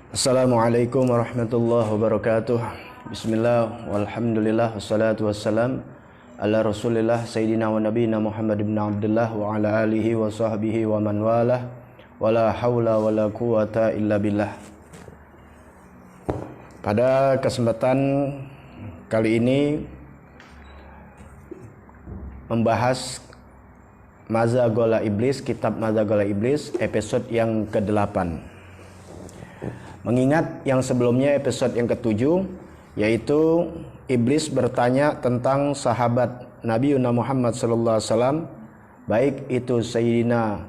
Assalamualaikum warahmatullahi wabarakatuh. Bismillah, walhamdulillah, wassalatu wassalam ala rasulillah sayyidina wa nabiyina Muhammad ibn Abdullah wa ala alihi wa sahbihi wa man walah, wala hawla wala quwata illa billah. Pada kesempatan kali ini membahas Mazagola Iblis, kitab Mazagola Iblis, episode yang ke-8. Mengingat yang sebelumnya episode yang ke-7, yaitu Iblis bertanya tentang sahabat Nabi Muhammad SAW, baik itu Sayyidina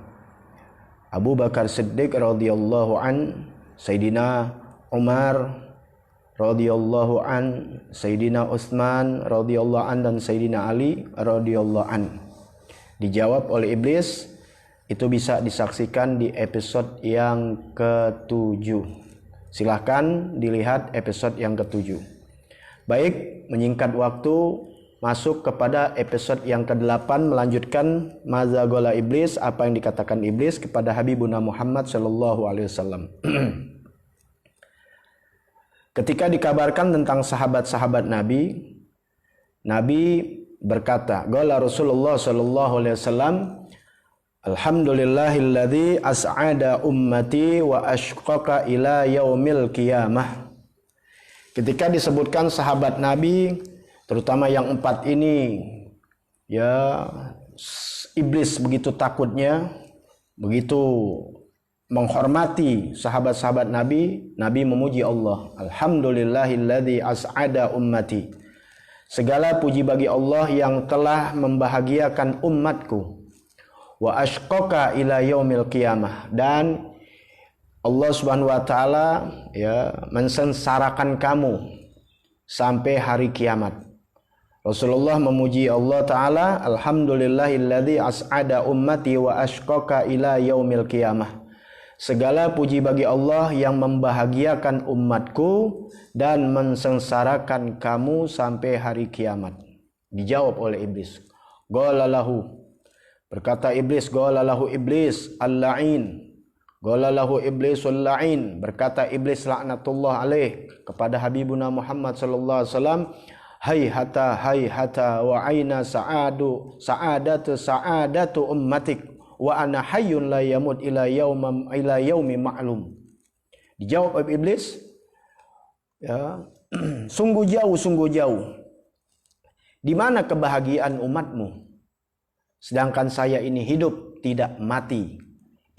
Abu Bakar Siddiq radhiyallahu an, Sayyidina Umar radhiyallahu an, Sayyidina Utsman radhiyallahu an, dan Sayyidina Ali radhiyallahu an. Dijawab oleh Iblis. Itu bisa disaksikan di episode yang ke-7. Silahkan dilihat episode yang ke-7. Baik, menyingkat waktu, masuk kepada episode yang ke-8, melanjutkan Mazagola Iblis, apa yang dikatakan Iblis kepada Habibuna Muhammad sallallahu alaihi wasallam. Ketika dikabarkan tentang sahabat-sahabat Nabi, Nabi berkata, qala Rasulullah sallallahu alaihi wasallam, alhamdulillahilladzi as'ada ummati wa ashqaqa ila yaumil qiyamah. Ketika disebutkan sahabat Nabi, terutama yang 4 ini, ya, Iblis begitu takutnya, begitu menghormati sahabat-sahabat Nabi, Nabi memuji Allah. Alhamdulillahilladzi as'ada ummati. Segala puji bagi Allah yang telah membahagiakan umatku. Wa ashqaqa ila yaumil qiyamah, dan Allah Subhanahu wa taala, ya, mensengsarakan kamu sampai hari kiamat. Rasulullah memuji Allah taala, alhamdulillahilladzi as'ada ummati wa ashqaqa ila yaumil qiyamah. Segala puji bagi Allah yang membahagiakan umatku dan mensengsarakan kamu sampai hari kiamat. Dijawab oleh Iblis. Qala lahu, berkata Iblis, qala lahu Iblis al-la'in, qala lahu Iblisul la'in, berkata Iblis laknatullah alaih kepada Habibuna Muhammad sallallahu alaihi wasallam, hayhata wa aina sa'adatu ummatik wa ana hayyun la yamut ila yaumi ma'lum. Dijawab oleh Iblis, ya, sungguh jauh. Di mana kebahagiaan umatmu? Sedangkan saya ini hidup tidak mati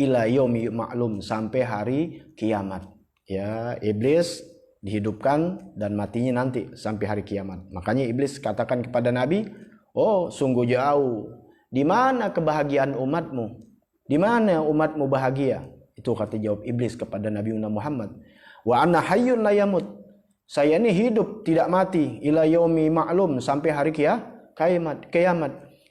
ila yaumi ma'lum, sampai hari kiamat. Ya, Iblis dihidupkan dan matinya nanti sampai hari kiamat. Makanya Iblis katakan kepada Nabi, oh sungguh jauh. Di mana kebahagiaan umatmu? Di mana umatmu bahagia? Itu kata jawab Iblis kepada Nabi Muhammad. Wa anna hayyun la yamut. Saya ini hidup tidak mati ila yaumi ma'lum, sampai hari kiamat.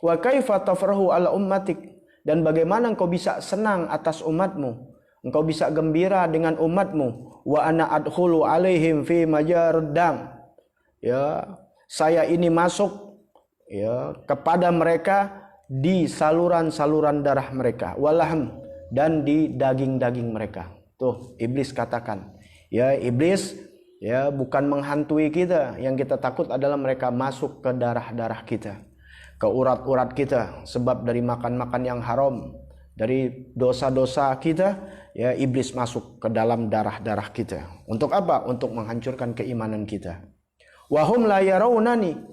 Wa kaifa tafrahu ala ummatik, dan bagaimana engkau bisa senang atas umatmu, engkau bisa gembira dengan umatmu. Wa ana adkhulu alaihim fi majardam, ya, saya ini masuk, ya, kepada mereka di saluran-saluran darah mereka, walahm, dan di daging-daging mereka. Tuh Iblis katakan, ya, Iblis, ya, bukan menghantui kita, yang kita takut adalah mereka masuk ke darah-darah kita, ke urat-urat kita, sebab dari makan-makan yang haram, dari dosa-dosa kita, ya, Iblis masuk ke dalam darah-darah kita. Untuk apa? Untuk menghancurkan keimanan kita. Wahum la yarawnani,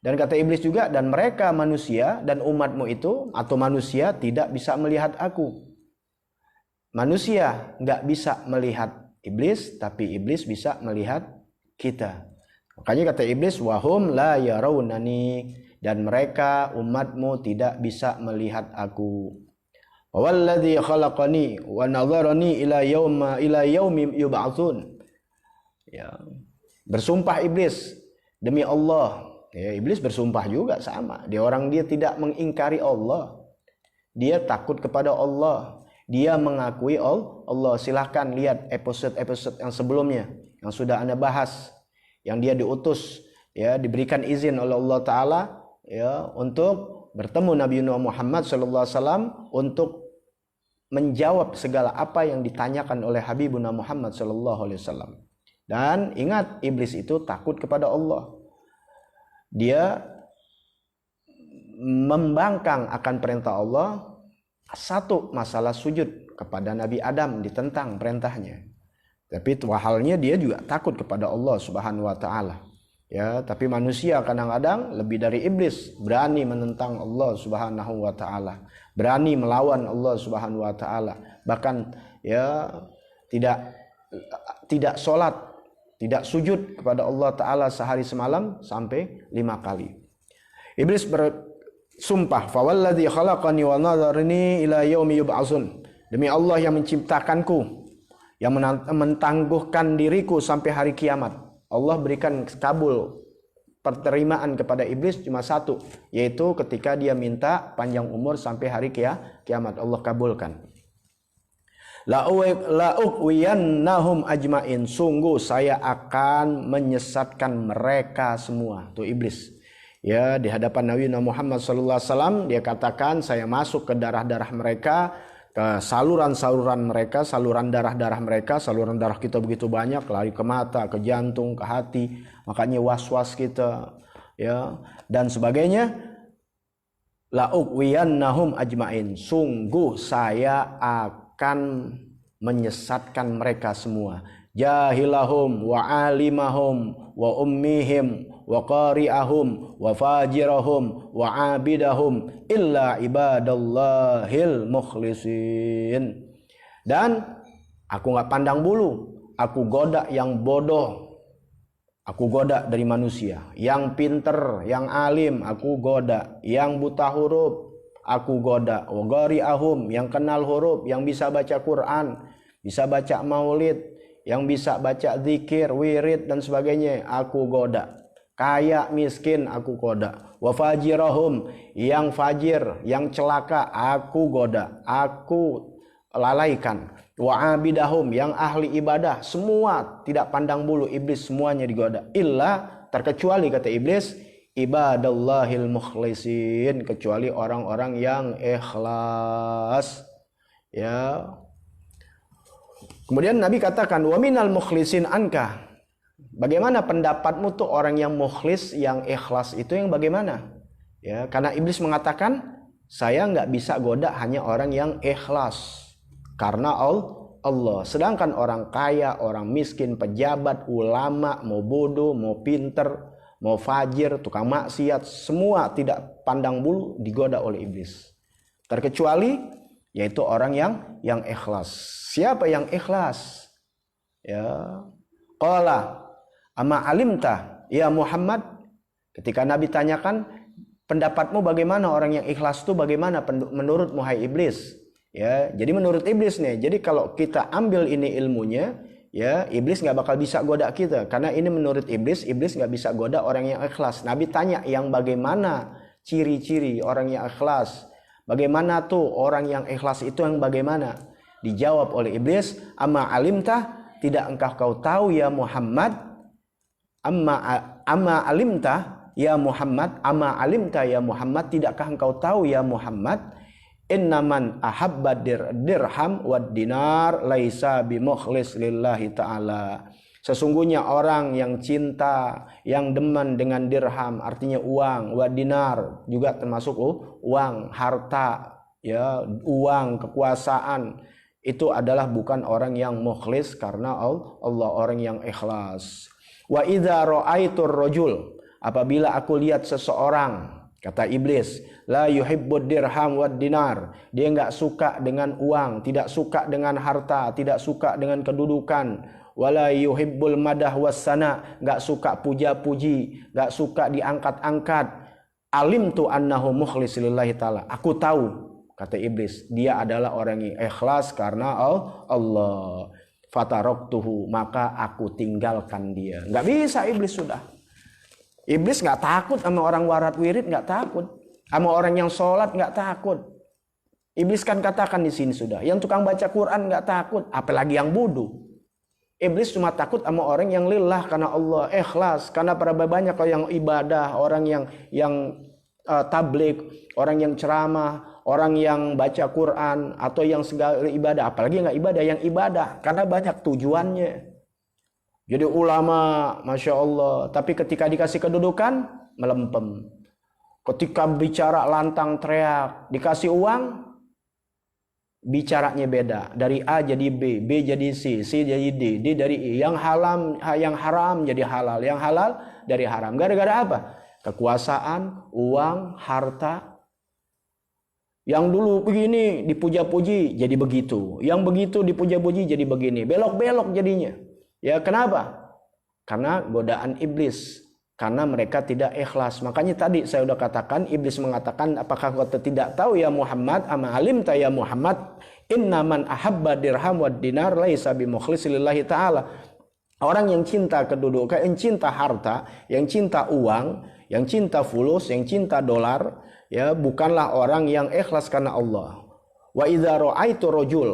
dan kata Iblis juga, dan mereka manusia dan umatmu itu, atau manusia, tidak bisa melihat aku. Manusia nggak bisa melihat Iblis, tapi Iblis bisa melihat kita. Makanya kata Iblis, wahum la yarawnani, dan mereka umatmu tidak bisa melihat aku. Walladzi khalaqani wa nadharani ila yaumi yub'atsun. Ya, bersumpah Iblis demi Allah. Ya, Iblis bersumpah juga sama. Dia tidak mengingkari Allah. Dia takut kepada Allah. Dia mengakui Allah. Silahkan lihat episode-episode yang sebelumnya yang sudah Anda bahas, yang dia diutus, ya, diberikan izin oleh Allah taala, ya, untuk bertemu Nabi Muhammad sallallahu alaihi wasallam untuk menjawab segala apa yang ditanyakan oleh Habibuna Muhammad sallallahu alaihi wasallam. Dan ingat, iblis itu takut kepada Allah. Dia membangkang akan perintah Allah. Satu, masalah sujud kepada Nabi Adam, ditentang perintahnya. Tapi halnya dia juga takut kepada Allah Subhanahu wa taala. Ya, tapi manusia kadang-kadang lebih dari iblis, berani menentang Allah Subhanahu wa taala, berani melawan Allah Subhanahu wa taala. Bahkan ya tidak salat, tidak sujud kepada Allah taala sehari semalam sampai 5 kali. Iblis bersumpah, "Fawalladzi khalaqani wa nadharani ila yaumi yub'atsun." Demi Allah yang menciptakanku, yang mentangguhkan diriku sampai hari kiamat. Allah berikan kabul penerimaan kepada iblis cuma satu, yaitu ketika dia minta panjang umur sampai hari kiamat, Allah kabulkan. La'uqwiyannahum ajmain, sungguh saya akan menyesatkan mereka semua. Tuh iblis. Ya, di hadapan Nabi Muhammad sallallahu alaihi wasallam dia katakan, saya masuk ke darah-darah mereka, ke saluran-saluran mereka, saluran darah-darah mereka. Saluran darah kita begitu banyak, lari ke mata, ke jantung, ke hati, makanya was-was kita, ya, dan sebagainya. La'uqwiyannahum ajmain, sungguh saya akan menyesatkan mereka semua. Jahilahum wa alimahum wa ummihim wa qari'ahum wa fajirahum wa abidahum illa ibadallahil mukhlisin. Dan aku gak pandang bulu, aku goda yang bodoh, aku goda dari manusia. Yang pinter, yang alim, aku goda. Yang buta huruf, aku goda. Wa qari'ahum, yang kenal huruf, yang bisa baca Quran, bisa baca maulid, yang bisa baca zikir, wirid dan sebagainya, aku goda. Kaya miskin aku goda. Wa fajirahum, yang fajir, yang celaka aku goda, aku lalaikan. Wa abidahum, yang ahli ibadah, semua tidak pandang bulu, iblis semuanya digoda. Illa, terkecuali kata iblis, ibadallahil mukhlisin, kecuali orang-orang yang ikhlas. Ya. Kemudian Nabi katakan, wa minal mukhlisin anka. Bagaimana pendapatmu tuh orang yang mukhlis, yang ikhlas itu yang bagaimana? Ya, karena iblis mengatakan, saya nggak bisa goda hanya orang yang ikhlas karena Allah. Sedangkan orang kaya, orang miskin, pejabat, ulama, mau bodoh, mau pinter, mau fajir, tukang maksiat, semua tidak pandang bulu digoda oleh iblis. Terkecuali yaitu orang yang ikhlas. Siapa yang ikhlas? Ya. Qala amma alimta ya Muhammad, ketika Nabi tanyakan, pendapatmu bagaimana orang yang ikhlas itu bagaimana menurut hai iblis? Ya, jadi menurut iblis nih. Jadi kalau kita ambil ini ilmunya, ya, iblis nggak bakal bisa goda kita, karena ini menurut iblis nggak bisa goda orang yang ikhlas. Nabi tanya, yang bagaimana ciri-ciri orang yang ikhlas? Bagaimana tuh orang yang ikhlas itu yang bagaimana? Dijawab oleh iblis, amma alimta, tidak engkau kau tahu ya Muhammad? Amma alimta ya Muhammad, amma alimta ya Muhammad, tidakkah engkau tahu ya Muhammad? Innaman ahabba dirham wad dinar laisa bimukhlis lillahi ta'ala. Sesungguhnya orang yang cinta, yang demen dengan dirham, artinya uang, wad dinar juga termasuk uang, harta, ya, uang, kekuasaan, itu adalah bukan orang yang mukhlis karena Allah, orang yang ikhlas. Wa idza ra'aitur rajul, apabila aku lihat seseorang, kata iblis, la yuhibbud dirham wad dinar, dia enggak suka dengan uang, tidak suka dengan harta, tidak suka dengan kedudukan, wala yuhibbul madah wassana, enggak suka puja-puji, enggak suka diangkat-angkat. Alimtu annahu mukhlis lillahi ta'ala, aku tahu, kata iblis, dia adalah orang yang ikhlas karena Allah. Fataroktuhu, maka aku tinggalkan dia. Enggak bisa iblis sudah. Iblis nggak takut sama orang warat wirid, nggak takut sama orang yang sholat, nggak takut. Iblis kan katakan di sini sudah, yang tukang baca Quran nggak takut, apalagi yang bodoh. Iblis cuma takut sama orang yang lillah karena Allah, ikhlas karena para banyak yang ibadah, orang yang tablik, orang yang ceramah, orang yang baca Quran atau yang segala ibadah, apalagi nggak ibadah, yang ibadah, karena banyak tujuannya. Jadi ulama, Masya Allah, tapi ketika dikasih kedudukan, melempem. Ketika bicara lantang teriak, dikasih uang, bicaranya beda. Dari A jadi B, B jadi C, C jadi D, D dari E. Yang haram jadi halal, yang halal dari haram. Gara-gara apa? Kekuasaan, uang, harta. Yang dulu begini dipuja-puji jadi begitu. Yang begitu dipuja-puji jadi begini. Belok-belok jadinya. Ya, kenapa? Karena godaan iblis. Karena mereka tidak ikhlas. Makanya tadi saya sudah katakan, iblis mengatakan, apakah kau tidak tahu ya Muhammad, ama alimta ya Muhammad, inna man ahabba dirham wa dinar laisa bimukhlis lillahi ta'ala. Orang yang cinta kedudukan, yang cinta harta, yang cinta uang, yang cinta fulus, yang cinta dolar, ya bukanlah orang yang ikhlas karena Allah. Wa idza ra'aitu rajul,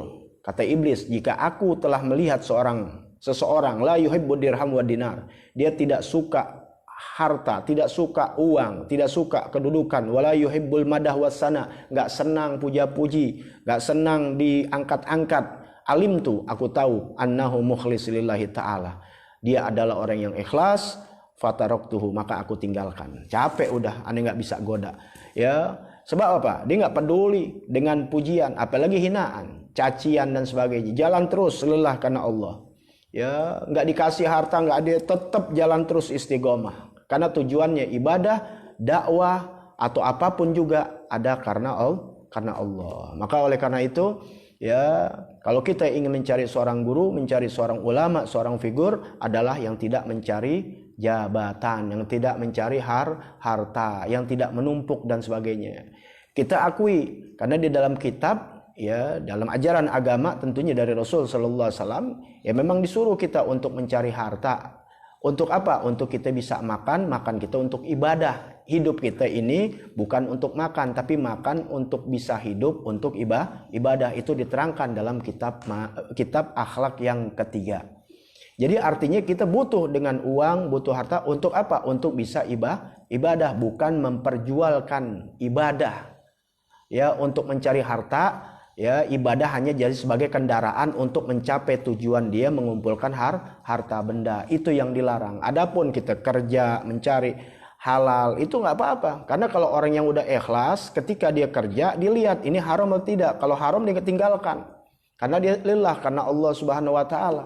kata iblis, jika aku telah melihat seseorang la yuhibbu dirham wa dinar, dia tidak suka harta, tidak suka uang, tidak suka kedudukan, wala yuhibbul madah wasana, enggak senang puja-puji, enggak senang diangkat-angkat, alim tu, aku tahu, annahu mukhlis lillahi ta'ala, dia adalah orang yang ikhlas, fataroktuhu, maka aku tinggalkan. Capek udah, aneh enggak bisa goda. Ya, sebab apa? Dia enggak peduli dengan pujian, apalagi hinaan, cacian dan sebagainya. Jalan terus lelah karena Allah. Ya, enggak dikasih harta, enggak ada, tetap jalan terus istiqomah. Karena tujuannya ibadah, dakwah atau apapun juga ada karena Allah. Maka oleh karena itu, ya, kalau kita ingin mencari seorang guru, mencari seorang ulama, seorang figur, adalah yang tidak mencari jabatan, yang tidak mencari harta, yang tidak menumpuk dan sebagainya. Kita akui, karena di dalam kitab, ya, dalam ajaran agama tentunya dari Rasul sallallahu alaihi wasallam, ya memang disuruh kita untuk mencari harta. Untuk apa? Untuk kita bisa makan kita untuk ibadah. Hidup kita ini bukan untuk makan, tapi makan untuk bisa hidup untuk ibadah. Itu diterangkan dalam kitab akhlak yang ketiga. Jadi artinya kita butuh dengan uang, butuh harta untuk apa? Untuk bisa ibadah, bukan memperjualkan ibadah. Ya, untuk mencari harta, ya, ibadah hanya jadi sebagai kendaraan untuk mencapai tujuan dia mengumpulkan harta benda. Itu yang dilarang. Adapun kita kerja mencari halal, itu nggak apa-apa. Karena kalau orang yang udah ikhlas, ketika dia kerja, dilihat ini haram atau tidak. Kalau haram dia tinggalkan. Karena dia lillah, karena Allah Subhanahu wa taala.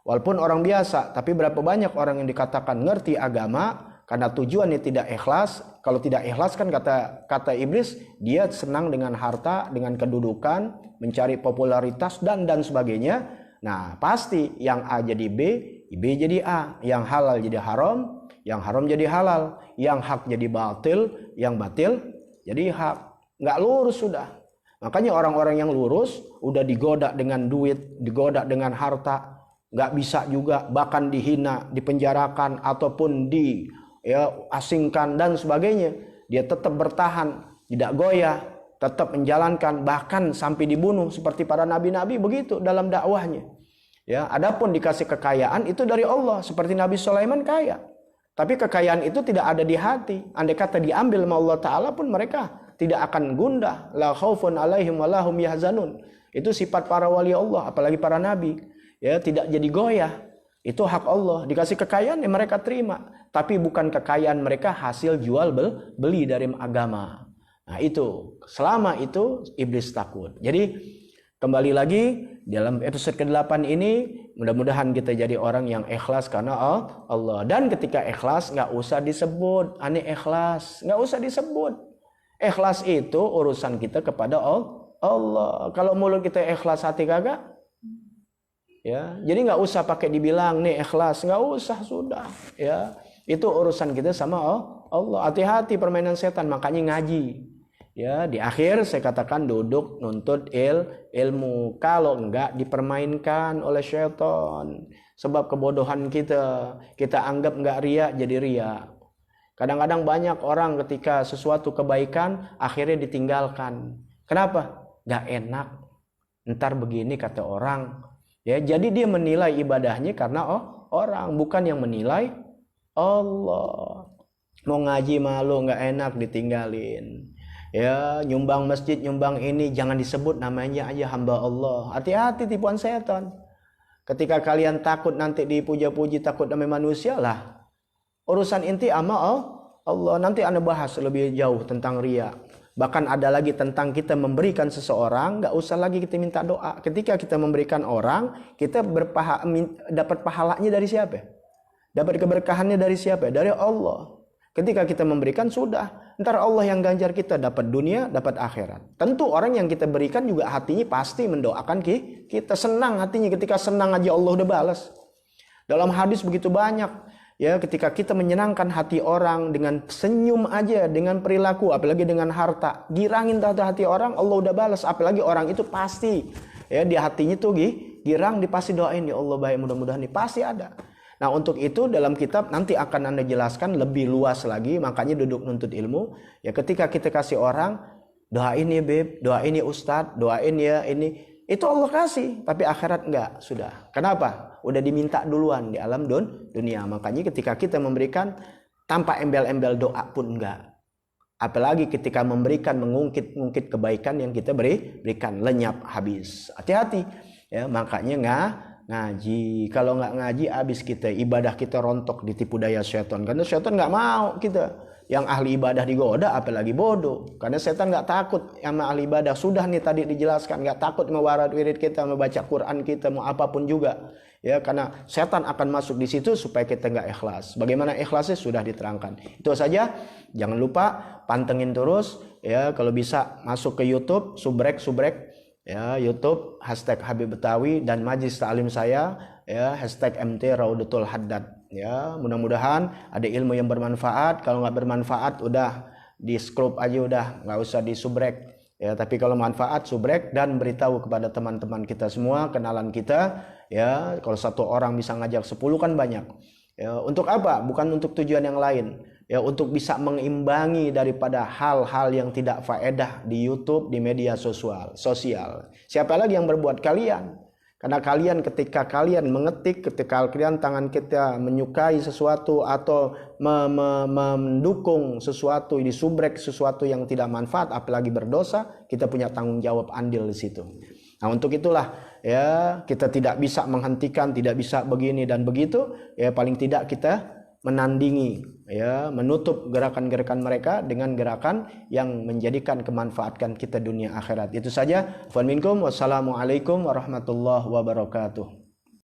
Walaupun orang biasa, tapi berapa banyak orang yang dikatakan ngerti agama karena tujuannya tidak ikhlas. Kalau tidak ikhlas kan kata iblis, dia senang dengan harta, dengan kedudukan, mencari popularitas dan sebagainya. Nah, pasti yang A jadi B, B jadi A, yang halal jadi haram, yang haram jadi halal, yang hak jadi batil, yang batil jadi hak. Nggak lurus sudah. Makanya orang-orang yang lurus udah digoda dengan duit, digoda dengan harta, nggak bisa juga, bahkan dihina, dipenjarakan ataupun asingkan dan sebagainya, dia tetap bertahan, tidak goyah, tetap menjalankan, bahkan sampai dibunuh seperti para nabi-nabi begitu dalam dakwahnya. Ya, adapun dikasih kekayaan itu dari Allah, seperti Nabi Sulaiman kaya. Tapi kekayaan itu tidak ada di hati. Andai kata diambil sama Allah Ta'ala pun mereka tidak akan gundah. La khaufun alaihim wa lahum yahzanun. Itu sifat para wali Allah, apalagi para nabi. Ya, tidak jadi goyah. Itu hak Allah. Dikasih kekayaan yang mereka terima. Tapi bukan kekayaan mereka hasil jual beli dari agama. Nah itu. Selama itu iblis takut. Jadi kembali lagi dalam episode ke-8 ini, mudah-mudahan kita jadi orang yang ikhlas karena Allah. Dan ketika ikhlas nggak usah disebut aneh ikhlas. Nggak usah disebut. Ikhlas itu urusan kita kepada Allah. Kalau mulut kita ikhlas, hati kagak, ya, jadi nggak usah pakai dibilang nih ikhlas, nggak usah, sudah, ya, itu urusan kita sama Allah. Hati-hati permainan setan, makanya ngaji, ya. Di akhir saya katakan duduk nuntut ilmu, kalau enggak dipermainkan oleh setan, sebab kebodohan kita anggap enggak ria jadi ria. Kadang-kadang banyak orang ketika sesuatu kebaikan akhirnya ditinggalkan. Kenapa? Nggak enak, ntar begini kata orang. Ya, jadi dia menilai ibadahnya karena orang, bukan yang menilai Allah. Mau ngaji malu nggak enak ditinggalin. ya nyumbang masjid, nyumbang ini, jangan disebut namanya aja hamba Allah. Hati-hati tipuan setan. Ketika kalian takut nanti dipuja-puji, takut sama manusia lah, urusan inti sama Allah. Nanti Anda bahas lebih jauh tentang riya. Bahkan ada lagi tentang kita memberikan seseorang, nggak usah lagi kita minta doa. Ketika kita memberikan orang, kita dapat pahalanya dari siapa? Dapat keberkahannya dari siapa? Dari Allah. Ketika kita memberikan sudah, ntar Allah yang ganjar kita, dapat dunia, dapat akhirat. Tentu orang yang kita berikan juga hatinya pasti mendoakan kita, senang hatinya. Ketika senang aja Allah udah balas. Dalam hadis begitu banyak, ya, ketika kita menyenangkan hati orang dengan senyum aja, dengan perilaku, apalagi dengan harta, girangin hati orang, Allah udah balas. Apalagi orang itu pasti, ya, di hatinya tuh girang, dipasti doain, ya Allah baik, mudah-mudahan nih pasti ada. Nah, untuk itu dalam kitab nanti akan Anda jelaskan lebih luas lagi, makanya duduk nuntut ilmu. Ya, ketika kita kasih orang, doain ya beb, doain ya ustadz, doain ya ini, itu Allah kasih, tapi akhirat enggak, sudah. Kenapa? Udah diminta duluan di alam dunia. Makanya ketika kita memberikan tanpa embel-embel doa pun enggak. Apalagi ketika memberikan, mengungkit kebaikan yang kita berikan, lenyap habis. Hati-hati. Ya, makanya ngaji. Kalau nggak ngaji habis kita, ibadah kita rontok, ditipu daya setan. Karena setan nggak mau kita yang ahli ibadah digoda, apalagi bodoh. Karena setan nggak takut sama ahli ibadah. Sudah nih tadi dijelaskan, nggak takut mau warat wirid kita, mau baca Quran kita, mau apapun juga. Ya, karena setan akan masuk di situ supaya kita nggak ikhlas. Bagaimana ikhlasnya sudah diterangkan. Itu saja. Jangan lupa pantengin terus. Ya, kalau bisa masuk ke YouTube, subrek. Ya, YouTube #Habib Betawi dan majlis ta'lim saya, ya, #MT Raudatul Haddad. Ya, mudah-mudahan ada ilmu yang bermanfaat. Kalau nggak bermanfaat udah di scrub aja, udah nggak usah di subrek. Ya, tapi kalau manfaat subrek dan beritahu kepada teman-teman kita semua, kenalan kita. Ya, kalau satu orang bisa ngajak 10 kan banyak. Ya, untuk apa? Bukan untuk tujuan yang lain. Ya, untuk bisa mengimbangi daripada hal-hal yang tidak faedah di YouTube, di media sosial. Siapa lagi yang berbuat? Kalian. Karena kalian ketika kalian mengetik, ketika kalian tangan kita menyukai sesuatu atau mendukung sesuatu, disubrek sesuatu yang tidak manfaat, apalagi berdosa, kita punya tanggung jawab andil di situ. Nah, untuk itulah, ya, kita tidak bisa menghentikan, tidak bisa begini dan begitu. Ya, paling tidak kita menandingi, ya, menutup gerakan-gerakan mereka dengan gerakan yang menjadikan kemanfaatkan kita dunia akhirat. Itu saja. Wassalamualaikum warahmatullahi wabarakatuh.